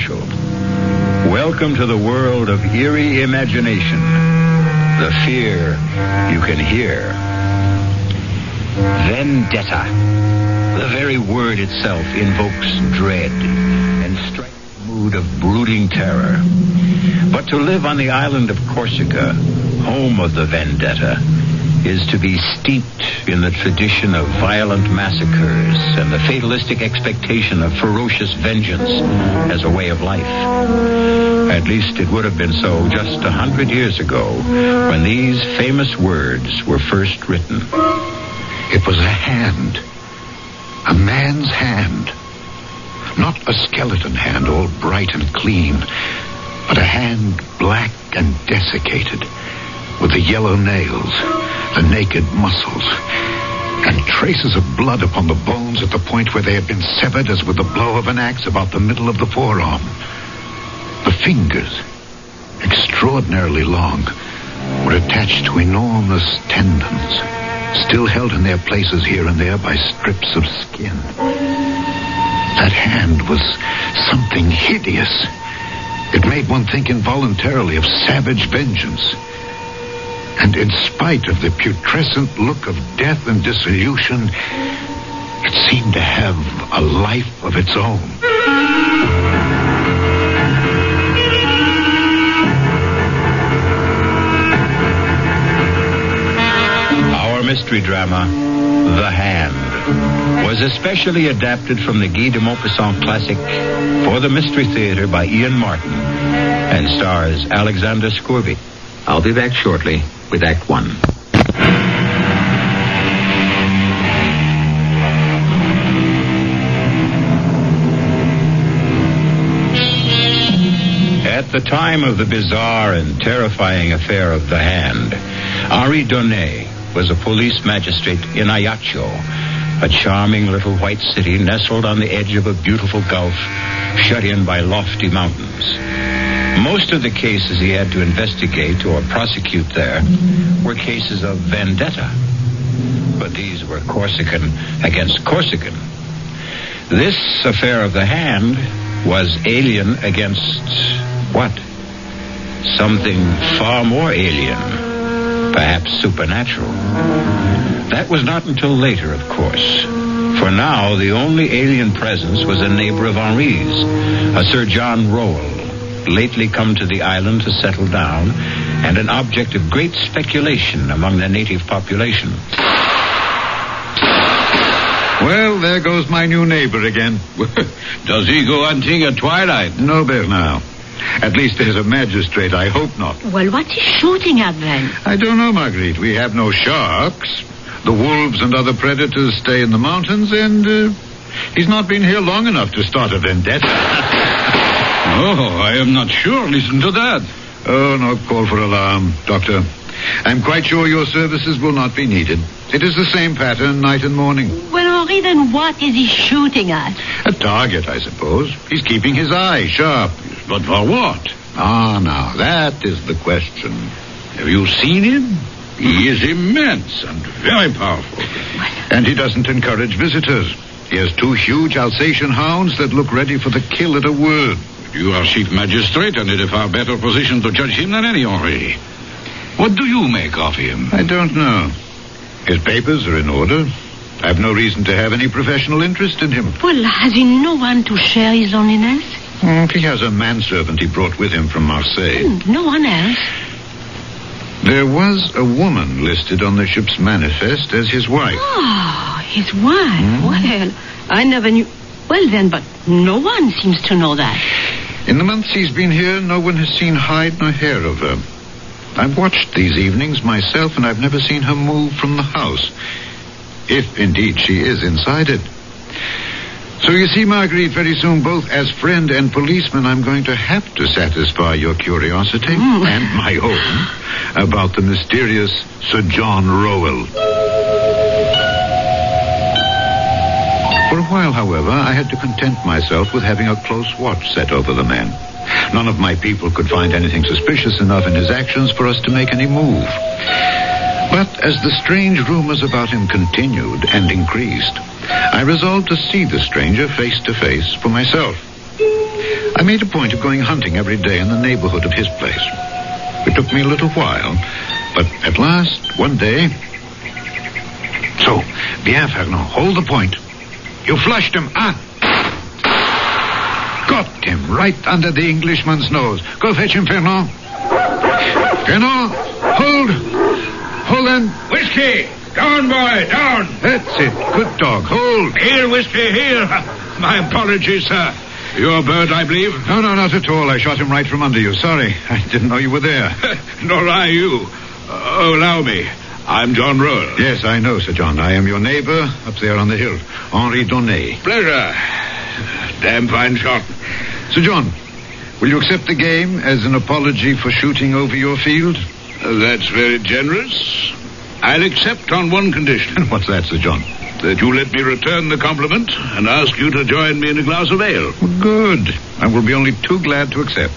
Marshall. Welcome to the world of eerie imagination. The fear you can hear. Vendetta. The very word itself invokes dread and strikes a mood of brooding terror. But to live on the island of Corsica, home of the vendetta, is to be steeped in the tradition of violent massacres and the fatalistic expectation of ferocious vengeance as a way of life. At least it would have been so just 100 years ago when these famous words were first written. It was a hand. A man's hand. Not a skeleton hand, all bright and clean, but a hand black and desiccated, with the yellow nails, the naked muscles, and traces of blood upon the bones at the point where they had been severed as with the blow of an axe about the middle of the forearm. The fingers, extraordinarily long, were attached to enormous tendons, still held in their places here and there by strips of skin. That hand was something hideous. It made one think involuntarily of savage vengeance. And in spite of the putrescent look of death and dissolution, it seemed to have a life of its own. Our mystery drama, The Hand, was especially adapted from the Guy de Maupassant classic for the Mystery Theater by Ian Martin and stars Alexander Scourby. I'll be back shortly with Act One. At the time of the bizarre and terrifying affair of The Hand, Henri Donnet was a police magistrate in Ajaccio, a charming little white city nestled on the edge of a beautiful gulf, shut in by lofty mountains. Most of the cases he had to investigate or prosecute there were cases of vendetta. But these were Corsican against Corsican. This affair of The Hand was alien against what? Something far more alien, perhaps supernatural. That was not until later, of course. For now, the only alien presence was a neighbor of Henri's, a Sir John Rowell, lately come to the island to settle down, and an object of great speculation among the native population. Well, there goes my new neighbor again. Does he go hunting at twilight? No, Bernard. At least as a magistrate, I hope not. Well, what's he shooting at then? I don't know, Marguerite. We have no sharks. The wolves and other predators stay in the mountains, and he's not been here long enough to start a vendetta. Oh, I am not sure. Listen to that. Oh, no call for alarm, Doctor. I'm quite sure your services will not be needed. It is the same pattern night and morning. Well, Henri, then what is he shooting at? A target, I suppose. He's keeping his eye sharp. But for what? Ah, now, that is the question. Have you seen him? He is immense and very powerful. And he doesn't encourage visitors. He has 2 huge Alsatian hounds that look ready for the kill at a word. You are chief magistrate and in a far better position to judge him than any Henri. What do you make of him? I don't know. His papers are in order. I have no reason to have any professional interest in him. Well, has he no one to share his loneliness? He has a manservant he brought with him from Marseille. No one else? There was a woman listed on the ship's manifest as his wife. Oh, his wife? Well, I never knew. Well, then, but no one seems to know that. In the months he's been here, no one has seen hide nor hair of her. I've watched these evenings myself, and I've never seen her move from the house. If, indeed, she is inside it. So you see, Marguerite, very soon, both as friend and policeman, I'm going to have to satisfy your curiosity and my own about the mysterious Sir John Rowell. For a while, however, I had to content myself with having a close watch set over the man. None of my people could find anything suspicious enough in his actions for us to make any move. But as the strange rumors about him continued and increased, I resolved to see the stranger face to face for myself. I made a point of going hunting every day in the neighborhood of his place. It took me a little while, but at last, one day... So, bien, Fernand, hold the point. You flushed him, Got him right under the Englishman's nose. Go fetch him, Fernand. Fernand, hold on. Whiskey! Down, boy, down! That's it. Good dog. Hold. Here, Whiskey, here. My apologies, sir. Your bird, I believe? No, not at all. I shot him right from under you. Sorry. I didn't know you were there. Nor I you. Allow me. I'm John Roll. Yes, I know, Sir John. I am your neighbor up there on the hill. Henri Donnet. Pleasure. Damn fine shot. Sir John, will you accept the game as an apology for shooting over your field? That's very generous. I'll accept on one condition. What's that, Sir John? That you let me return the compliment and ask you to join me in a glass of ale. Good. I will be only too glad to accept.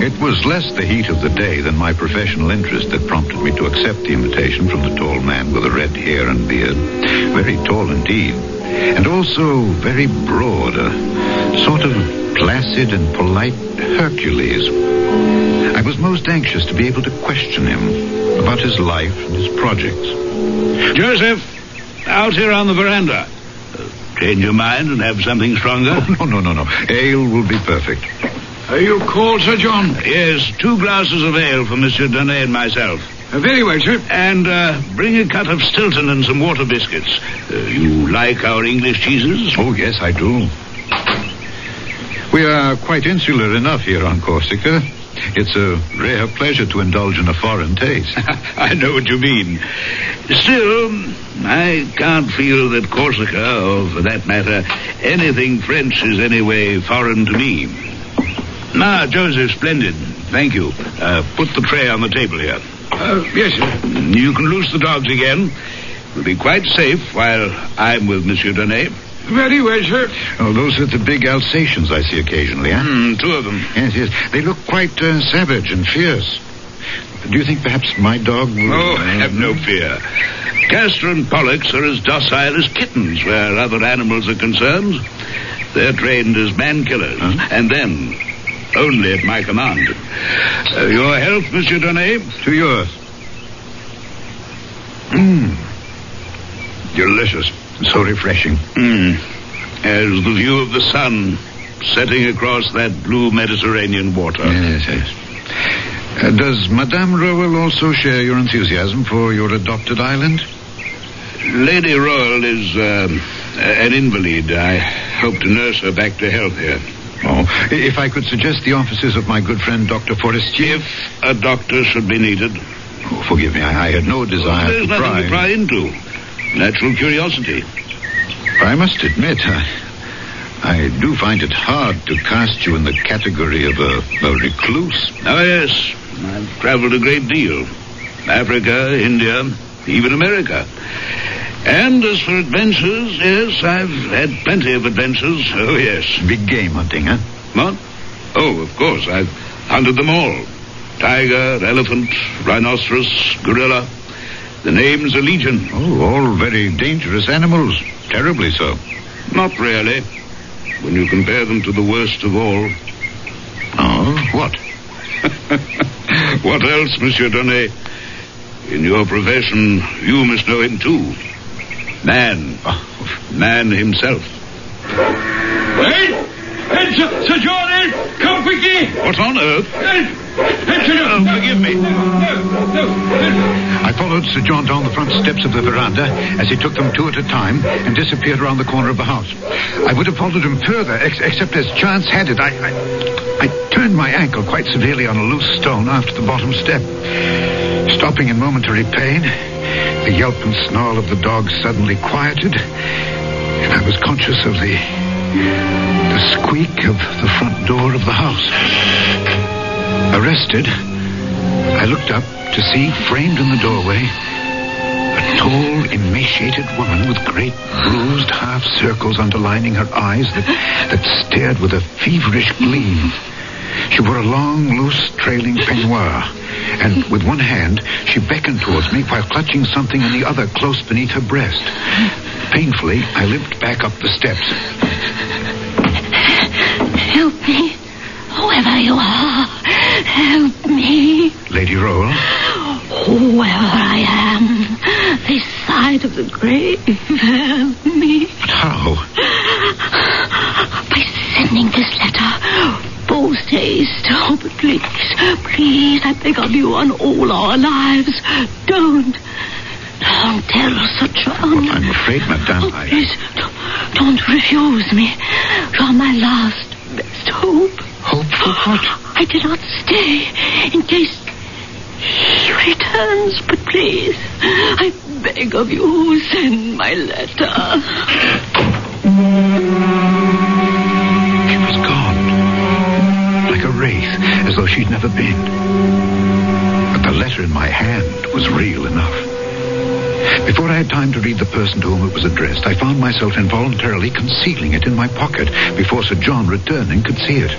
It was less the heat of the day than my professional interest that prompted me to accept the invitation from the tall man with the red hair and beard. Very tall indeed. And also very broad, a sort of placid and polite Hercules. I was most anxious to be able to question him about his life and his projects. Joseph, out here on the veranda. Change your mind and have something stronger? Oh, no. Ale will be perfect. Are you cold, Sir John? Yes, 2 glasses of ale for Monsieur Donnet and myself. Very well, sir. And bring a cut of Stilton and some water biscuits. You like our English cheeses? Oh, yes, I do. We are quite insular enough here on Corsica. It's a rare pleasure to indulge in a foreign taste. I know what you mean. Still, I can't feel that Corsica, or for that matter, anything French is anyway foreign to me. Now, Joseph, splendid. Thank you. Put the tray on the table here. Yes, sir. You can loose the dogs again. We'll be quite safe while I'm with Monsieur Donnet. Very well, sir. Oh, those are the big Alsatians I see occasionally, huh? 2 of them. Yes. They look quite savage and fierce. Do you think perhaps my dog will... Oh, have no fear. Castor and Pollux are as docile as kittens where other animals are concerned. They're trained as man-killers. Huh? And then... only at my command. Your health, Monsieur Donnet? To yours. Delicious. So refreshing. As the view of the sun setting across that blue Mediterranean water. Yes. Does Madame Rowell also share your enthusiasm for your adopted island? Lady Rowell is an invalid. I hope to nurse her back to health here. Oh, if I could suggest the offices of my good friend Dr. Forestier... If a doctor should be needed. Oh, forgive me, I had no desire There's to pry. Nothing to pry into. Natural curiosity. I must admit, I do find it hard to cast you in the category of a recluse. Oh, yes. I've traveled a great deal. Africa, India, even America. And as for adventures, yes, I've had plenty of adventures. Oh, yes. Big game hunting, huh? What? Oh, of course. I've hunted them all. Tiger, elephant, rhinoceros, gorilla. The name's a legion. Oh, all very dangerous animals. Terribly so. Not really. When you compare them to the worst of all. Oh, what? What else, Monsieur Donnet? In your profession, you must know him too. Man. Man himself. Hey, Sir John, come quickly. What on earth? Forgive me. I followed Sir John down the front steps of the veranda as he took them 2 at a time and disappeared around the corner of the house. I would have followed him further, except as chance had it, I turned my ankle quite severely on a loose stone after the bottom step. Stopping in momentary pain, the yelp and snarl of the dog suddenly quieted, and I was conscious of the squeak of the front door of the house. Arrested, I looked up to see, framed in the doorway, a tall, emaciated woman with great bruised half circles underlining her eyes that stared with a feverish gleam. She wore a long, loose, trailing peignoir, and with one hand, she beckoned towards me while clutching something in the other close beneath her breast. Painfully, I limped back up the steps. Help me. Whoever you are, help me. Lady Roll? Whoever I am, this side of the grave, help me. But how? By sending this letter. Post haste. Oh, but please, I beg of you on all our lives. Don't tell Sir John. Well, I'm afraid, madame, Please, don't refuse me. You're my last, best hope. Hope for what? I did not stay in case he returns, but please, I beg of you, send my letter. She was gone, like a wraith, as though she'd never been. But the letter in my hand was real enough. Before I had time to read the person to whom it was addressed, I found myself involuntarily concealing it in my pocket before Sir John, returning, could see it.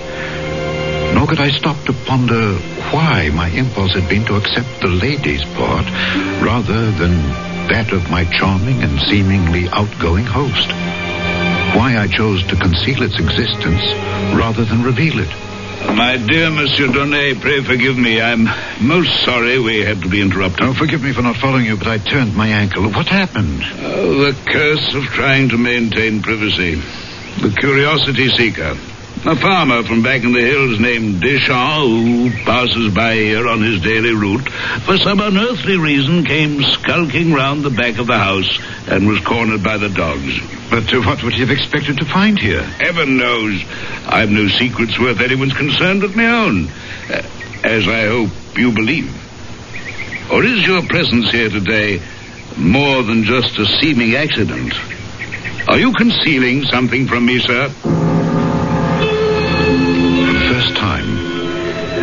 Nor could I stop to ponder why my impulse had been to accept the lady's part rather than that of my charming and seemingly outgoing host. Why I chose to conceal its existence rather than reveal it. My dear Monsieur Donnet, pray forgive me. I'm most sorry we had to be interrupted. Oh, forgive me for not following you, but I turned my ankle. What happened? Oh, the curse of trying to maintain privacy. The curiosity seeker. A farmer from back in the hills named Deschamps, who passes by here on his daily route, for some unearthly reason came skulking round the back of the house and was cornered by the dogs. But what would he have expected to find here? Heaven knows. I've no secrets worth anyone's concern but my own, as I hope you believe. Or is your presence here today more than just a seeming accident? Are you concealing something from me, sir?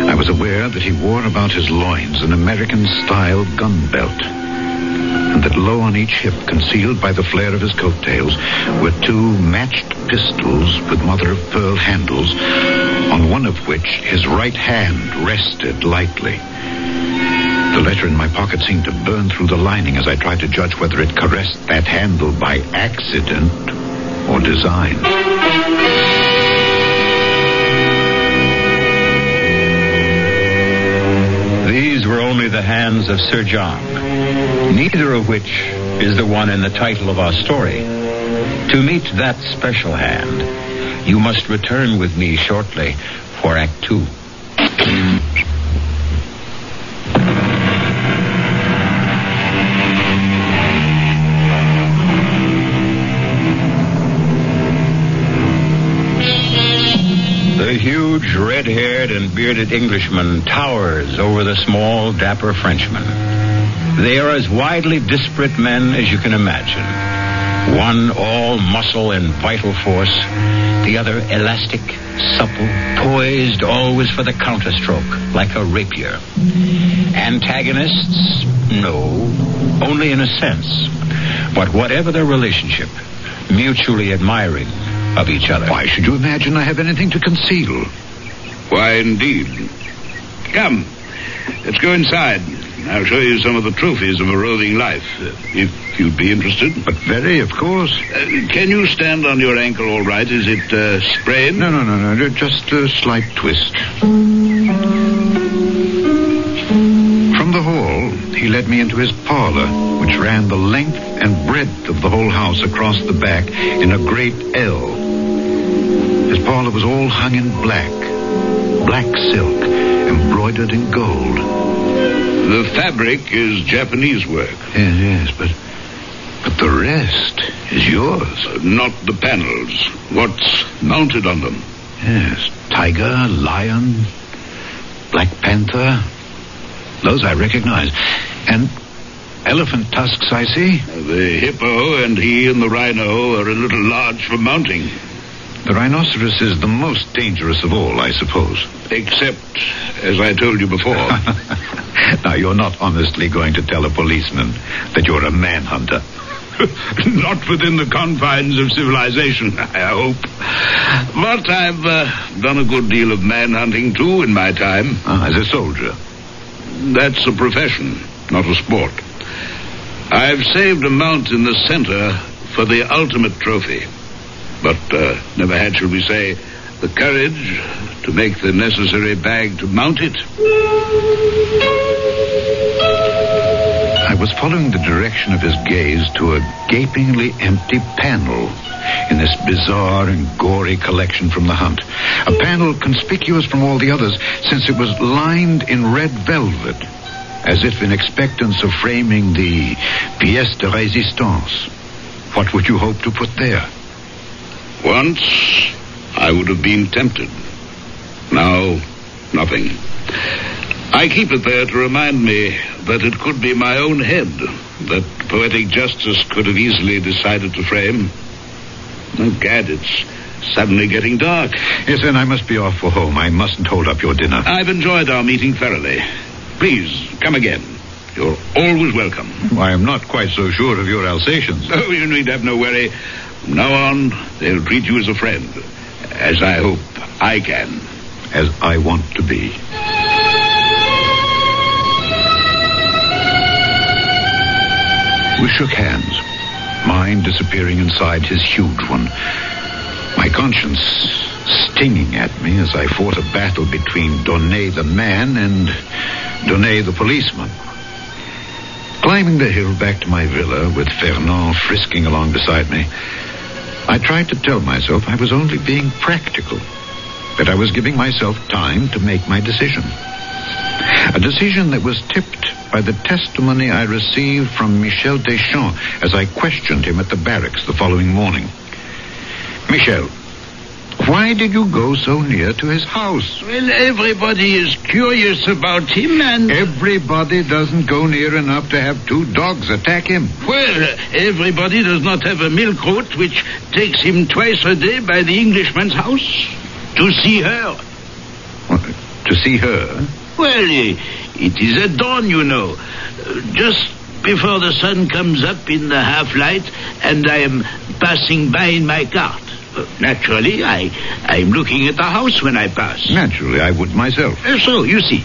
I was aware that he wore about his loins an American-style gun belt, and that low on each hip, concealed by the flare of his coattails, were two matched pistols with mother-of-pearl handles, on one of which his right hand rested lightly. The letter in my pocket seemed to burn through the lining as I tried to judge whether it caressed that handle by accident or design. These were only the hands of Sir John, neither of which is the one in the title of our story. To meet that special hand, you must return with me shortly for Act 2. The huge, red-haired and bearded Englishman towers over the small, dapper Frenchman. They are as widely disparate men as you can imagine. One all muscle and vital force, the other elastic, supple, poised always for the counterstroke, like a rapier. Antagonists? No, only in a sense. But whatever their relationship, mutually admiring of each other. Why should you imagine I have anything to conceal? Why, indeed. Come, let's go inside. I'll show you some of the trophies of a roving life, if you'd be interested. But very, of course. Can you stand on your ankle all right? Is it sprained? No. Just a slight twist. From the hall, he led me into his parlor, which ran the length and breadth of the whole house across the back in a great L. His parlor was all hung in black silk, embroidered in gold. The fabric is Japanese work. Yes, but the rest is yours. Not the panels. What's mounted on them? Yes, tiger, lion, black panther. Those I recognize. And elephant tusks, I see. The hippo and he and the rhino are a little large for mounting. The rhinoceros is the most dangerous of all, I suppose. Except, as I told you before. Now, you're not honestly going to tell a policeman that you're a manhunter. Not within the confines of civilization, I hope. But I've done a good deal of manhunting, too, in my time. As a soldier? That's a profession, not a sport. I've saved a mount in the center for the ultimate trophy. But never had, shall we say, the courage to make the necessary bag to mount it. I was following the direction of his gaze to a gapingly empty panel in this bizarre and gory collection from the hunt. A panel conspicuous from all the others since it was lined in red velvet, as if in expectance of framing the pièce de résistance. What would you hope to put there? Once, I would have been tempted. Now, nothing. I keep it there to remind me that it could be my own head that poetic justice could have easily decided to frame. Oh, gad, it's suddenly getting dark. Yes, then I must be off for home. I mustn't hold up your dinner. I've enjoyed our meeting thoroughly. Please, come again. You're always welcome. I am not quite so sure of your Alsatians. Oh, you need have no worry. From now on, they'll treat you as a friend. As I hope I can. As I want to be. We shook hands, mine disappearing inside his huge one. My conscience stinging at me as I fought a battle between Donnet the man and Donnet the policeman. Climbing the hill back to my villa with Fernand frisking along beside me, I tried to tell myself I was only being practical, that I was giving myself time to make my decision. A decision that was tipped by the testimony I received from Michel Deschamps as I questioned him at the barracks the following morning. Michel, why did you go so near to his house? Well, everybody is curious about him and... Everybody doesn't go near enough to have two dogs attack him. Well, everybody does not have a milk route which takes him twice a day by the Englishman's house to see her. To see her? Well, it is at dawn, you know. Just before the sun comes up in the half-light and I am passing by in my cart. Naturally, I'm looking at the house when I pass. Naturally, I would myself. So, you see,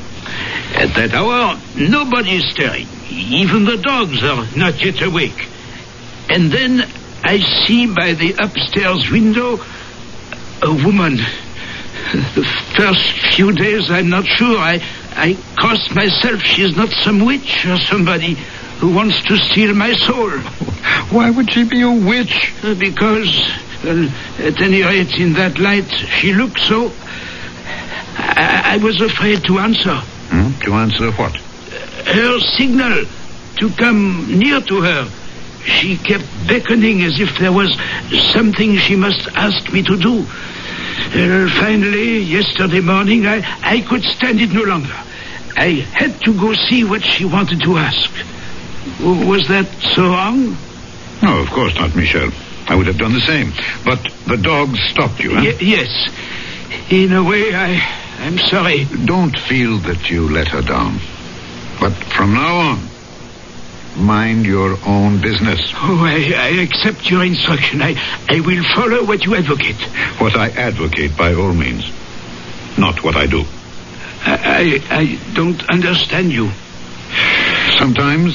at that hour, nobody is stirring. Even the dogs are not yet awake. And then I see by the upstairs window a woman. The first few days, I'm not sure. I crossed myself she's not some witch or somebody who wants to steal my soul. Why would she be a witch? Because, at any rate, in that light, she looked so... I was afraid to answer. To answer what? Her signal to come near to her. She kept beckoning as if there was something she must ask me to do. Finally, yesterday morning, I could stand it no longer. I had to go see what she wanted to ask. Was that so wrong? No, of course not, Michel. I would have done the same. But the dogs stopped you, huh? Yes. In a way, I'm sorry. Don't feel that you let her down. But from now on, mind your own business. Oh, I accept your instruction. I will follow what you advocate. What I advocate, by all means. Not what I do. I don't understand you. Sometimes,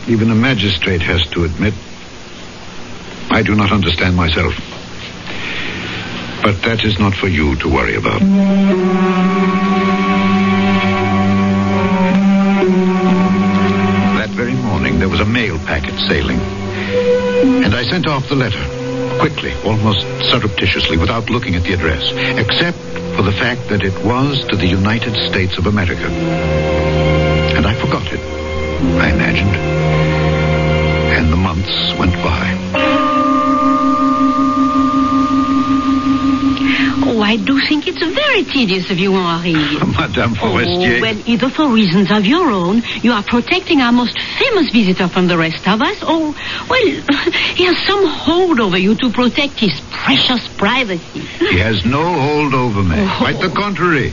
even a magistrate has to admit, I do not understand myself. But that is not for you to worry about. That very morning, there was a mail packet sailing. And I sent off the letter, quickly, almost surreptitiously, without looking at the address, except for the fact that it was to the United States of America. And I forgot it, I imagined. And the months went by. Oh, I do think it's very tedious of you, Henri. Madame Forestier. Oh, well, either for reasons of your own, you are protecting our most famous visitor from the rest of us, or, well, he has some hold over you to protect his precious privacy. He has no hold over me. Quite the contrary.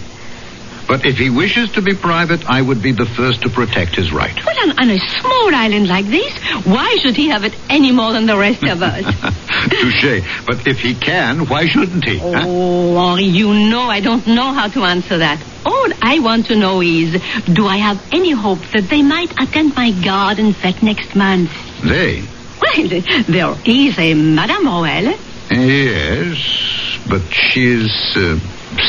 But if he wishes to be private, I would be the first to protect his right. Well, on a small island like this, why should he have it any more than the rest of us? Touché. But if he can, why shouldn't he? Oh, Henri, you know I don't know how to answer that. All I want to know is, do I have any hope that they might attend my garden fete next month? They? Well, there is a Madame Roel. Yes, but she is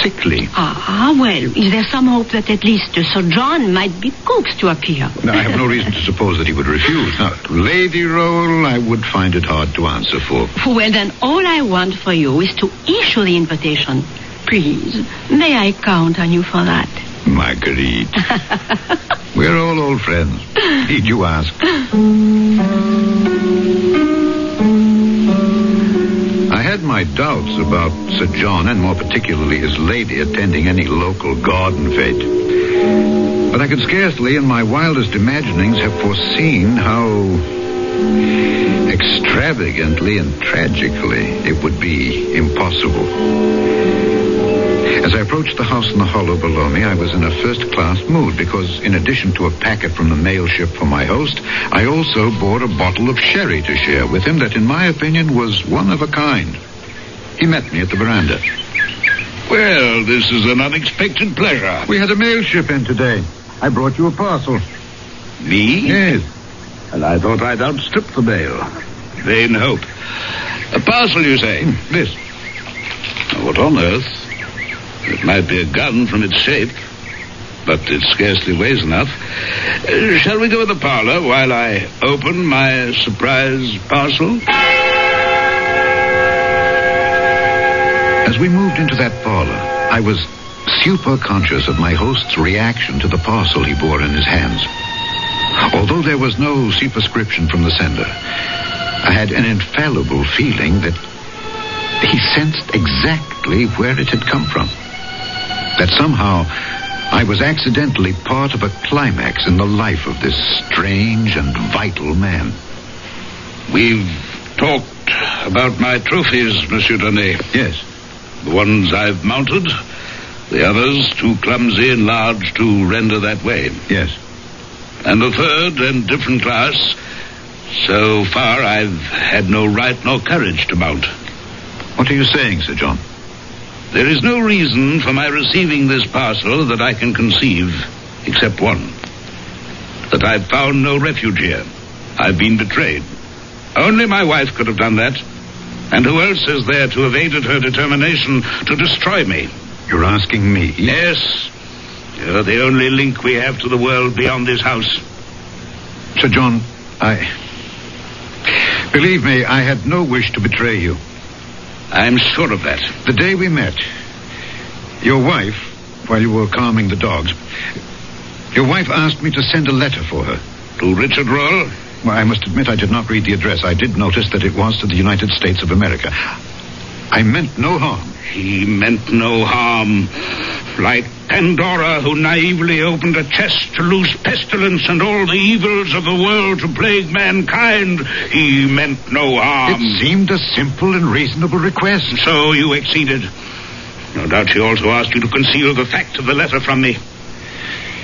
sickly. Ah, well, is there some hope that at least Sir John might be coaxed to appear? No, I have no reason to suppose that he would refuse. Now, Lady Roel, I would find it hard to answer for. Well, then, all I want for you is to issue the invitation. Please, may I count on you for that? Marguerite. We're all old friends. Need you ask? I had my doubts about Sir John, and more particularly his lady, attending any local garden fete. But I could scarcely, in my wildest imaginings, have foreseen how extravagantly and tragically it would be impossible. As I approached the house in the hollow below me, I was in a first-class mood because, in addition to a packet from the mail ship for my host, I also bought a bottle of sherry to share with him that, in my opinion, was one of a kind. He met me at the veranda. Well, this is an unexpected pleasure. We had a mail ship in today. I brought you a parcel. Me? Yes. And I thought I'd outstrip the mail. Vain hope. A parcel, you say? This. What on earth? It might be a gun from its shape, but it scarcely weighs enough. Shall we go in the parlor while I open my surprise parcel? As we moved into that parlor, I was super conscious of my host's reaction to the parcel he bore in his hands. Although there was no superscription from the sender, I had an infallible feeling that he sensed exactly where it had come from. That somehow I was accidentally part of a climax in the life of this strange and vital man. We've talked about my trophies, Monsieur Donnet. Yes. The ones I've mounted, the others too clumsy and large to render that way. Yes. And the third and different class, so far I've had no right nor courage to mount. What are you saying, Sir John? There is no reason for my receiving this parcel that I can conceive, except one. That I've found no refuge here. I've been betrayed. Only my wife could have done that. And who else is there to have aided her determination to destroy me? You're asking me? Yes. You're the only link we have to the world beyond this house. Sir John, believe me, I had no wish to betray you. I'm sure of that. The day we met, your wife, while you were calming the dogs, your wife asked me to send a letter for her. To Richard Roll? Well, I must admit I did not read the address. I did notice that it was to the United States of America. I meant no harm. He meant no harm. Like Pandora, who naively opened a chest to loose pestilence and all the evils of the world to plague mankind, he meant no harm. It seemed a simple and reasonable request. So you exceeded. No doubt she also asked you to conceal the fact of the letter from me.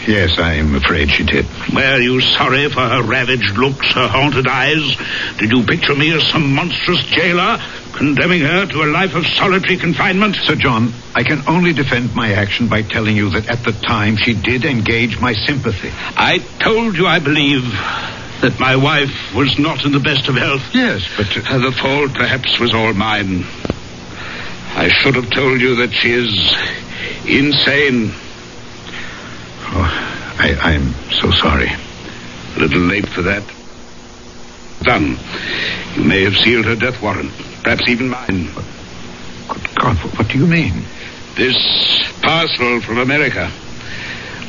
Yes, I'm afraid she did. Were you sorry for her ravaged looks, her haunted eyes? Did you picture me as some monstrous jailer, condemning her to a life of solitary confinement? Sir John, I can only defend my action by telling you that at the time she did engage my sympathy. I told you, I believe, that my wife was not in the best of health. Yes, but... the fault perhaps was all mine. I should have told you that she is insane. Oh, I'm so sorry. A little late for that. Done. You may have sealed her death warrant. Perhaps even mine. Good God, what do you mean? This parcel from America.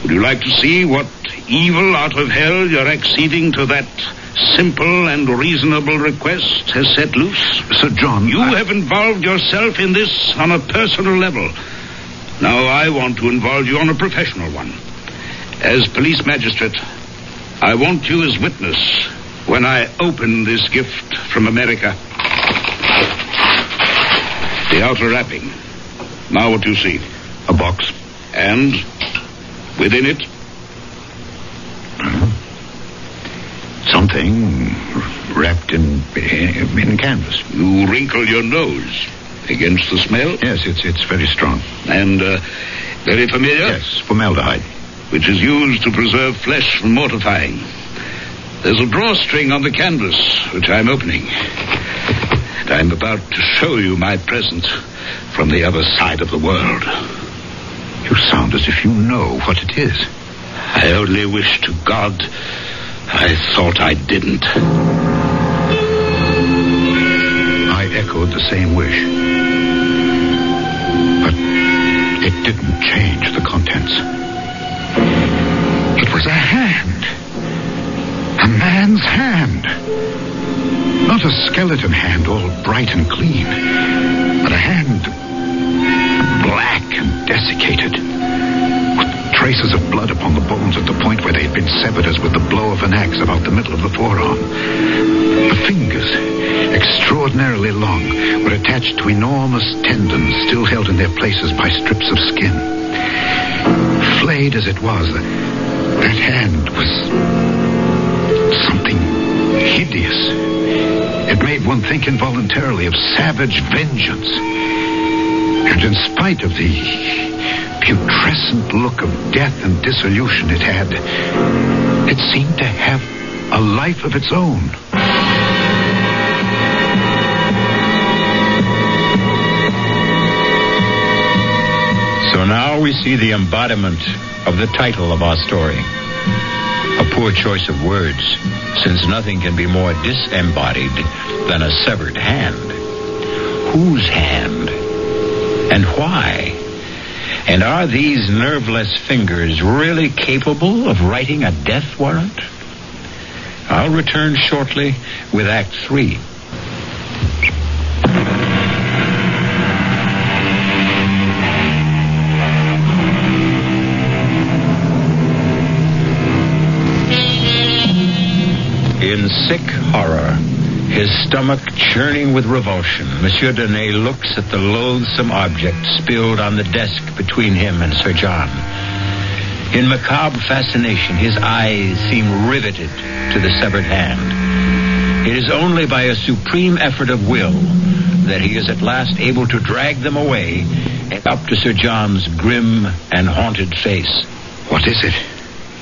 Would you like to see what evil out of hell your acceding to that simple and reasonable request has set loose? Sir John, You have involved yourself in this on a personal level. Now I want to involve you on a professional one. As police magistrate, I want you as witness when I open this gift from America. The outer wrapping. Now what do you see? A box. And Within it? Something wrapped in canvas. You wrinkle your nose against the smell? Yes, it's very strong. And very familiar? Yes, formaldehyde. Which is used to preserve flesh from mortifying. There's a drawstring on the canvas, which I'm opening. And I'm about to show you my present from the other side of the world. You sound as if you know what it is. I only wish to God I thought I didn't. I echoed the same wish. But it didn't change the contents. It was a hand. A man's hand. Not a skeleton hand, all bright and clean, but a hand black and desiccated, with traces of blood upon the bones at the point where they had been severed as with the blow of an axe about the middle of the forearm. The fingers, extraordinarily long, were attached to enormous tendons still held in their places by strips of skin. Flayed as it was, that hand was something hideous. It made one think involuntarily of savage vengeance. And in spite of the putrescent look of death and dissolution it had, it seemed to have a life of its own. So now we see the embodiment of the title of our story. A poor choice of words, since nothing can be more disembodied than a severed hand. Whose hand? And why? And are these nerveless fingers really capable of writing a death warrant? I'll return shortly with Act 3. In sick horror, his stomach churning with revulsion, Monsieur Donnet looks at the loathsome object spilled on the desk between him and Sir John. In macabre fascination, his eyes seem riveted to the severed hand. It is only by a supreme effort of will that he is at last able to drag them away and up to Sir John's grim and haunted face. What is it?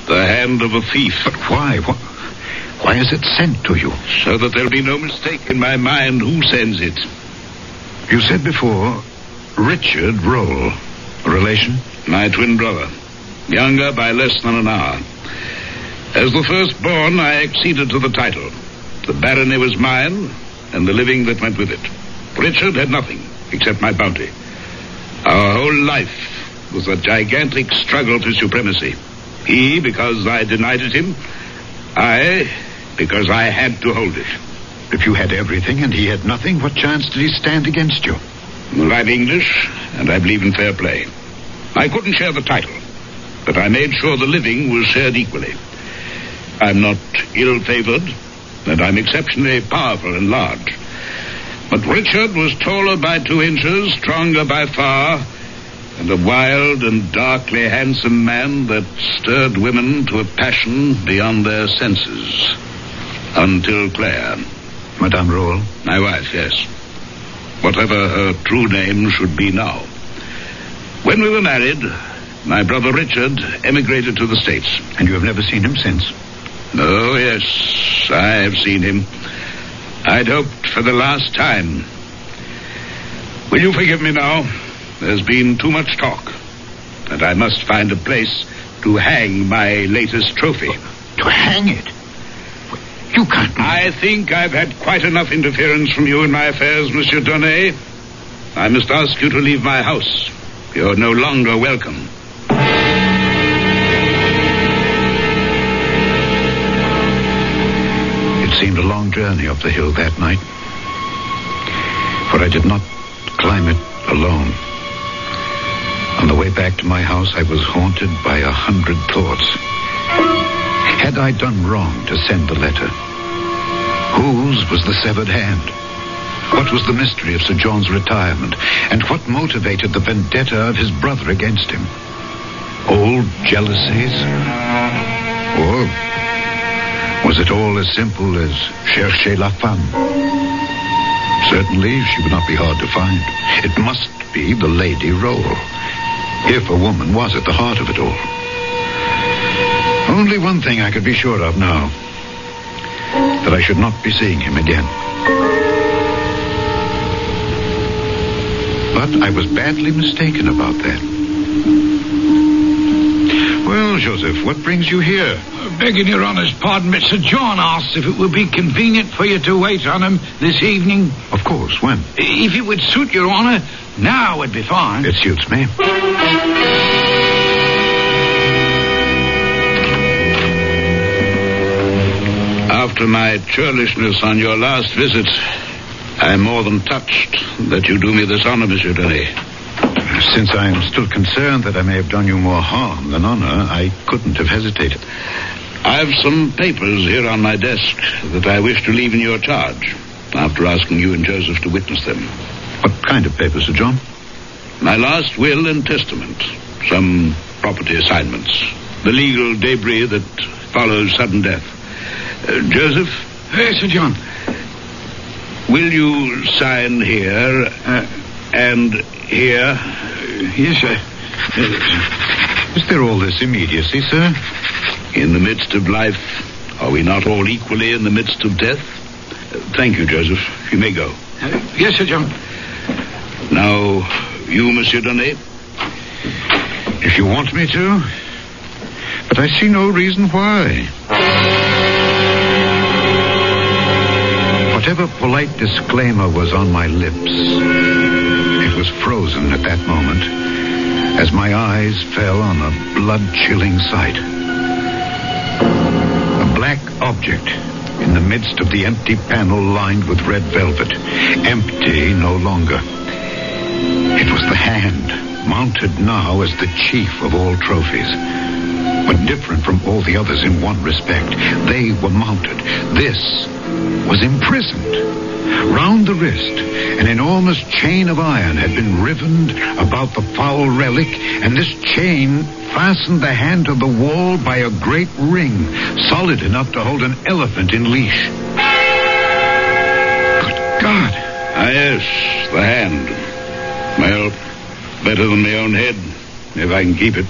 The hand of a thief. But why? Why is it sent to you? So that there'll be no mistake in my mind who sends it. You said before, Richard Roll. A relation? My twin brother. Younger by less than an hour. As the firstborn, I acceded to the title. The barony was mine, and the living that went with it. Richard had nothing, except my bounty. Our whole life was a gigantic struggle for supremacy. He, because I denied it him. I, because I had to hold it. If you had everything and he had nothing, what chance did he stand against you? I'm English, and I believe in fair play. I couldn't share the title, but I made sure the living was shared equally. I'm not ill-favored, and I'm exceptionally powerful and large. But Richard was taller by 2 inches, stronger by far, and a wild and darkly handsome man that stirred women to a passion beyond their senses. Until Claire. Madame Roll? My wife, yes. Whatever her true name should be now. When we were married, my brother Richard emigrated to the States. And you have never seen him since? Oh, yes, I have seen him. I'd hoped for the last time. Will you forgive me now? There's been too much talk, and I must find a place to hang my latest trophy. To hang it? You can't... I think I've had quite enough interference from you in my affairs, Monsieur Donnet. I must ask you to leave my house. You're no longer welcome. It seemed a long journey up the hill that night, for I did not climb it alone. On the way back to my house, I was haunted by 100 thoughts. Had I done wrong to send the letter? Whose was the severed hand? What was the mystery of Sir John's retirement? And what motivated the vendetta of his brother against him? Old jealousies? Or was it all as simple as chercher la femme? Certainly, she would not be hard to find. It must be the lady role, if a woman was at the heart of it all. Only one thing I could be sure of now, that I should not be seeing him again. But I was badly mistaken about that. Well, Joseph, what brings you here? Begging your honour's pardon, but Sir John asked if it would be convenient for you to wait on him this evening. Of course, when? If it would suit your honour, now would be fine. It suits me. After my churlishness on your last visit, I am more than touched that you do me this honor, Monsieur Donnet. Since I am still concerned that I may have done you more harm than honor, I couldn't have hesitated. I have some papers here on my desk that I wish to leave in your charge, after asking you and Joseph to witness them. What kind of papers, Sir John? My last will and testament, some property assignments, the legal debris that follows sudden death. Joseph? Yes, Sir John. Will you sign here and here? Yes, sir. Is there all this immediacy, sir? In the midst of life, are we not all equally in the midst of death? Thank you, Joseph. You may go. Yes, Sir John. Now, you, Monsieur Donnet? If you want me to. But I see no reason why. Whatever polite disclaimer was on my lips, it was frozen at that moment as my eyes fell on a blood-chilling sight. A black object in the midst of the empty panel lined with red velvet. Empty no longer. It was the hand, mounted now as the chief of all trophies. But different from all the others in one respect. They were mounted. This was imprisoned. Round the wrist, an enormous chain of iron had been rivened about the foul relic, and this chain fastened the hand to the wall by a great ring, solid enough to hold an elephant in leash. Good God! Ah, yes, the hand. Well, better than my own head, if I can keep it.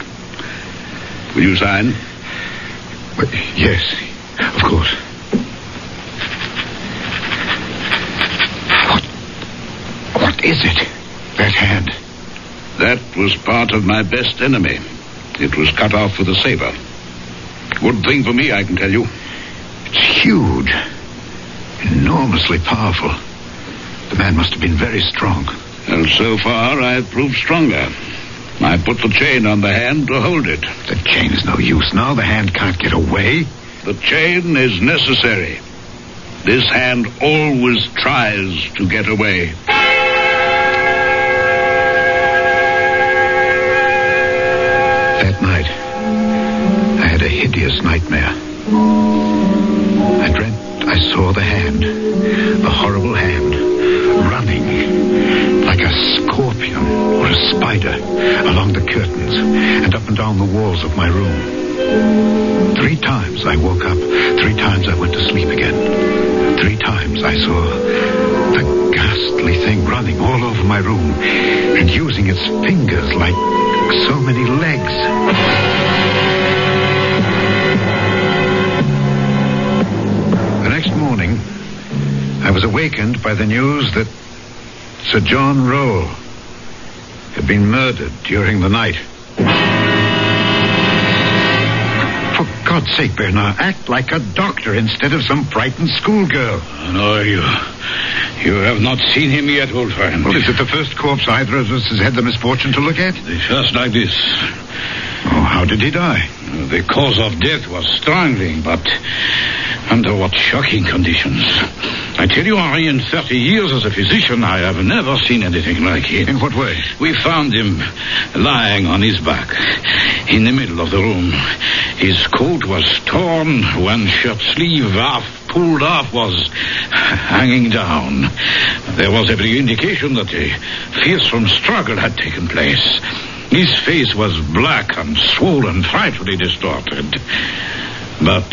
Will you sign? Well, yes, of course. What is it? That hand? That was part of my best enemy. It was cut off with a saber. Good thing for me, I can tell you. It's huge. Enormously powerful. The man must have been very strong. And so far, I've proved stronger. I put the chain on the hand to hold it. The chain is no use now. The hand can't get away. The chain is necessary. This hand always tries to get away. That night, I had a hideous nightmare. I dreamt I saw the hand, the horrible hand, running like a scorpion or a spider along the curtains and up and down the walls of my room. 3 times I woke up. 3 times I went to sleep again. 3 times I saw the ghastly thing running all over my room and using its fingers like so many legs. The next morning, I was awakened by the news that Sir John Rowe had been murdered during the night. For God's sake, Bernard, act like a doctor instead of some frightened schoolgirl. No, you have not seen him yet, old friend. Well, is it the first corpse either of us has had the misfortune to look at? Just like this. Oh, how did he die? The cause of death was strangling, but under what shocking conditions. I tell you, Henri, in 30 years as a physician, I have never seen anything like it. In what way? We found him lying on his back in the middle of the room. His coat was torn, one shirt sleeve half pulled off was hanging down. There was every indication that a fearsome struggle had taken place. His face was black and swollen, frightfully distorted. But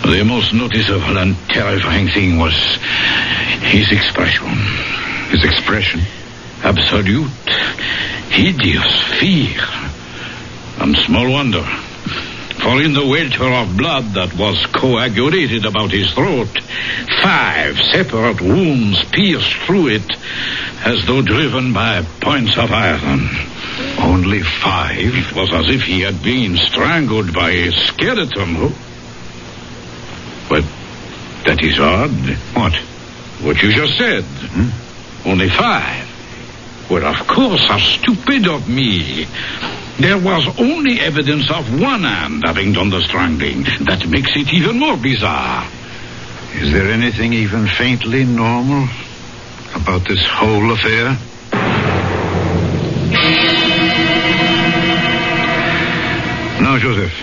the most noticeable and terrifying thing was his expression. His expression? Absolute, hideous fear. And small wonder. For in the welter of blood that was coagulated about his throat, 5 separate wounds pierced through it as though driven by points of iron. Only 5? It was as if he had been strangled by a skeleton. But that is odd. What? What you just said. Only 5. Well, of course, how stupid of me. There was only evidence of one hand having done the strangling. That makes it even more bizarre. Is there anything even faintly normal about this whole affair? Now, Joseph,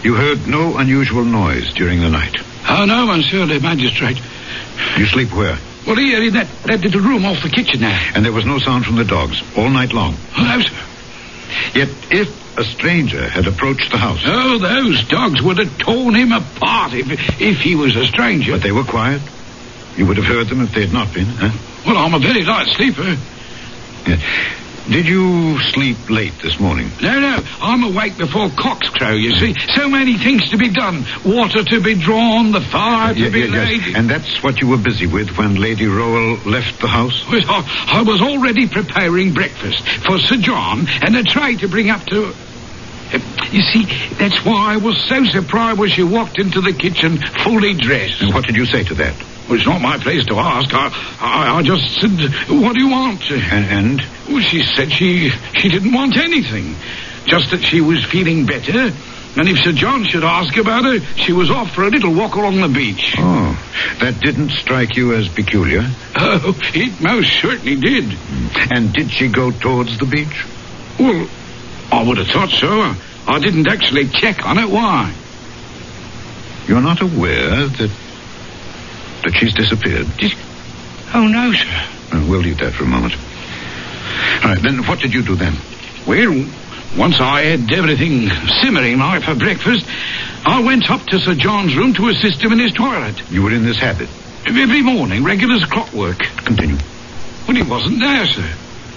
you heard no unusual noise during the night? Oh, no, monsieur le magistrate. You sleep where? Well, here in that little room off the kitchen there. And there was no sound from the dogs all night long? Oh, no, sir. Yet if a stranger had approached the house... Oh, those dogs would have torn him apart if he was a stranger. But they were quiet? You would have heard them if they had not been, huh? Well, I'm a very light sleeper. Yeah. Did you sleep late this morning? No. I'm awake before cocks crow, you see. So many things to be done. Water to be drawn, the fire to be laid. Yes. And that's what you were busy with when Lady Rowell left the house? Well, I was already preparing breakfast for Sir John and a tray to bring up to... You see, that's why I was so surprised when she walked into the kitchen fully dressed. And what did you say to that? Well, it's not my place to ask. I just said, what do you want? And? Well, she said she didn't want anything. Just that she was feeling better. And if Sir John should ask about her, she was off for a little walk along the beach. Oh, that didn't strike you as peculiar? Oh, it most certainly did. And did she go towards the beach? Well, I would have thought so. I didn't actually check on it. Why? You're not aware that she's disappeared? Oh, no, sir. We'll leave that for a moment. All right, then what did you do then? Well, once I had everything simmering like for breakfast, I went up to Sir John's room to assist him in his toilet. You were in this habit? Every morning, regular as clockwork. Continue. Well, he wasn't there, sir.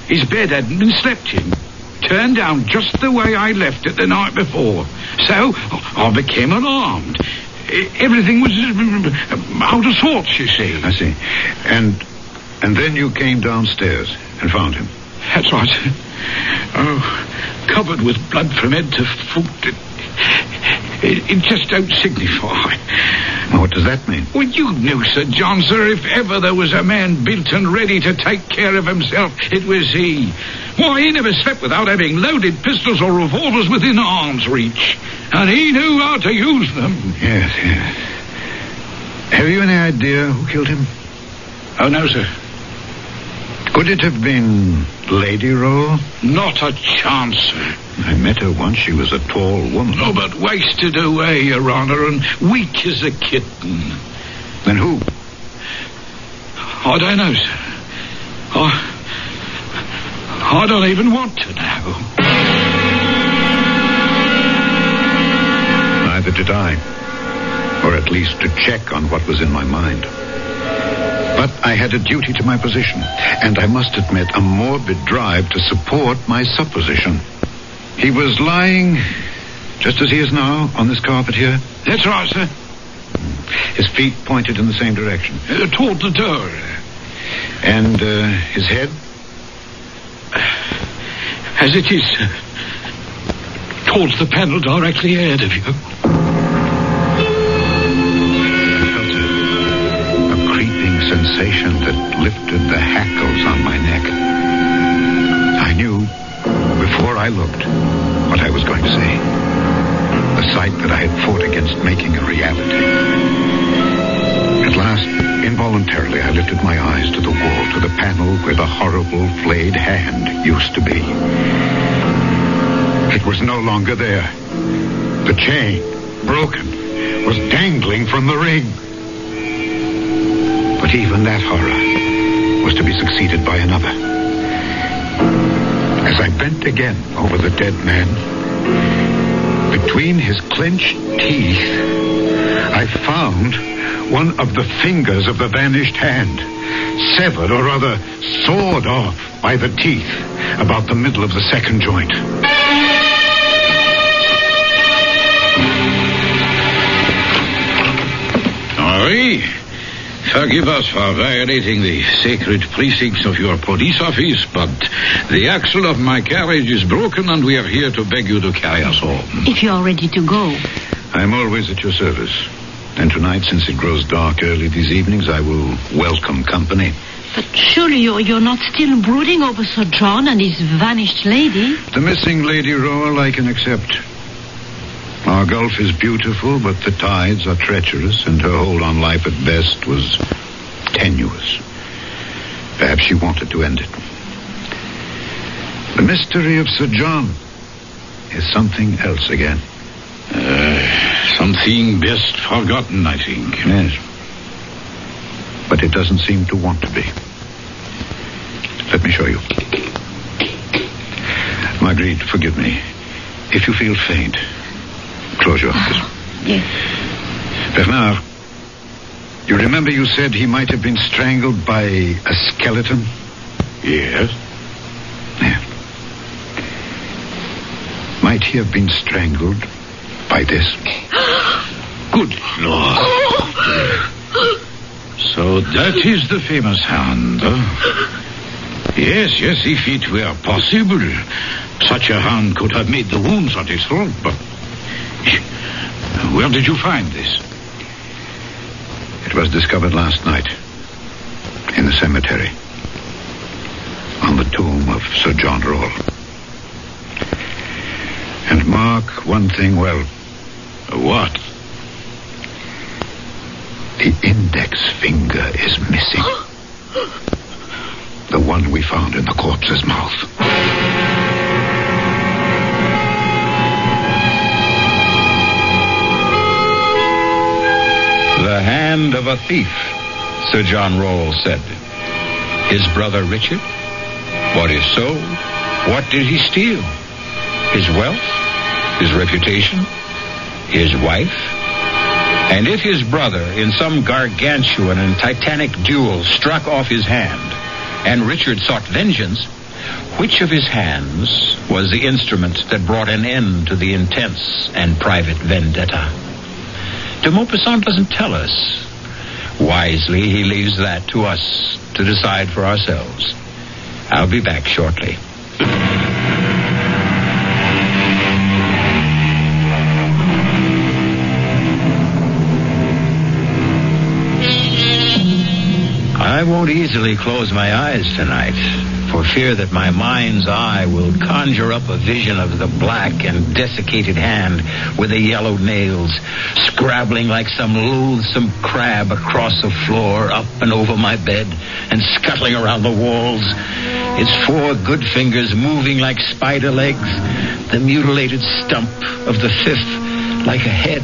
His bed hadn't been slept in. Turned down just the way I left it the night before. So, I became alarmed. Everything was out of sorts, you see. I see. And then you came downstairs and found him? That's right. Oh, covered with blood from head to foot. It just don't signify. What does that mean? Well, you knew, Sir John, sir, if ever there was a man built and ready to take care of himself, it was he. Why, he never slept without having loaded pistols or revolvers within arm's reach. And he knew how to use them. Yes. Have you any idea who killed him? Oh, no, sir. Could it have been Lady Rowell? Not a chance, sir. I met her once. She was a tall woman. Oh, but wasted away, Your Honor, and weak as a kitten. Then who? I don't know, sir. I don't even want to know. Neither did I. Or at least to check on what was in my mind. But I had a duty to my position, and I must admit a morbid drive to support my supposition. He was lying, just as he is now, on this carpet here? That's right, sir. His feet pointed in the same direction? Toward the door. And his head? As it is, sir. Towards the panel directly ahead of you. Sensation that lifted the hackles on my neck. I knew, before I looked, what I was going to say. The sight that I had fought against making a reality. At last, involuntarily, I lifted my eyes to the wall, to the panel where the horrible flayed hand used to be. It was no longer there. The chain, broken, was dangling from the ring. But even that horror was to be succeeded by another. As I bent again over the dead man, between his clenched teeth, I found one of the fingers of the vanished hand, severed, or rather sawed off by the teeth about the middle of the second joint. Henri, forgive us for violating the sacred precincts of your police office, but the axle of my carriage is broken and we are here to beg you to carry us home. If you're ready to go. I'm always at your service. And tonight, since it grows dark early these evenings, I will welcome company. But surely you're not still brooding over Sir John and his vanished lady? The missing Lady Rowell I can accept. Our Gulf is beautiful, but the tides are treacherous, and her hold on life at best was tenuous. Perhaps she wanted to end it. The mystery of Sir John is something else again. Something best forgotten, I think. Yes. But it doesn't seem to want to be. Let me show you. Marguerite, forgive me. If you feel faint, close your eyes. Yes. Bernard, you remember you said he might have been strangled by a skeleton? Yes. Yeah. Might he have been strangled by this? Good Lord. So that is the famous hand, huh? Yes, if it were possible, such a hand could have made the wounds on his throat, but where did you find this? It was discovered last night in the cemetery on the tomb of Sir John Rowell. And mark one thing well. What? The index finger is missing. The one we found in the corpse's mouth. The hand of a thief, Sir John Rowell said. His brother Richard? Bought his soul? What did he steal? His wealth? His reputation? His wife? And if his brother, in some gargantuan and titanic duel, struck off his hand, and Richard sought vengeance, which of his hands was the instrument that brought an end to the intense and private vendetta? De Maupassant doesn't tell us. Wisely, he leaves that to us to decide for ourselves. I'll be back shortly. I won't easily close my eyes tonight, for fear that my mind's eye will conjure up a vision of the black and desiccated hand with the yellow nails, scrabbling like some loathsome crab across the floor, up and over my bed, and scuttling around the walls. Its 4 good fingers moving like spider legs, the mutilated stump of the 5th like a head.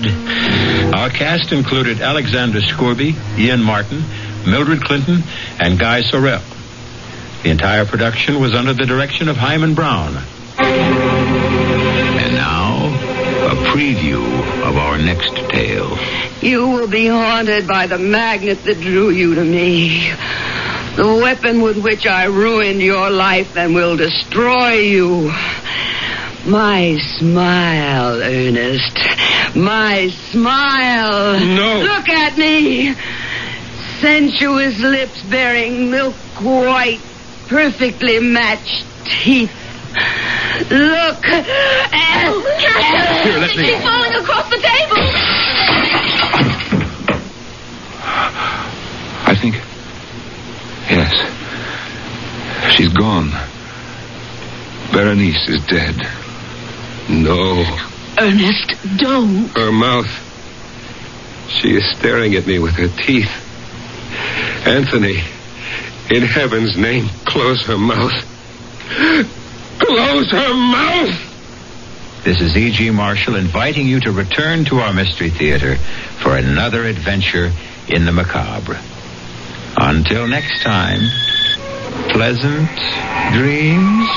Our cast included Alexander Scorby, Ian Martin, Mildred Clinton, and Guy Sorrell. The entire production was under the direction of Hyman Brown. And now, a preview of our next tale. You will be haunted by the magnet that drew you to me. The weapon with which I ruined your life and will destroy you. My smile, Ernest. My smile. No. Look at me. Sensuous lips bearing milk-white, perfectly matched teeth. Look. Here, let me. She's falling across the table. I think... Yes. She's gone. Berenice is dead. No. Ernest, don't. Her mouth. She is staring at me with her teeth. Anthony, in heaven's name, close her mouth. Close her mouth! This is E.G. Marshall inviting you to return to our Mystery Theater for another adventure in the macabre. Until next time, pleasant dreams.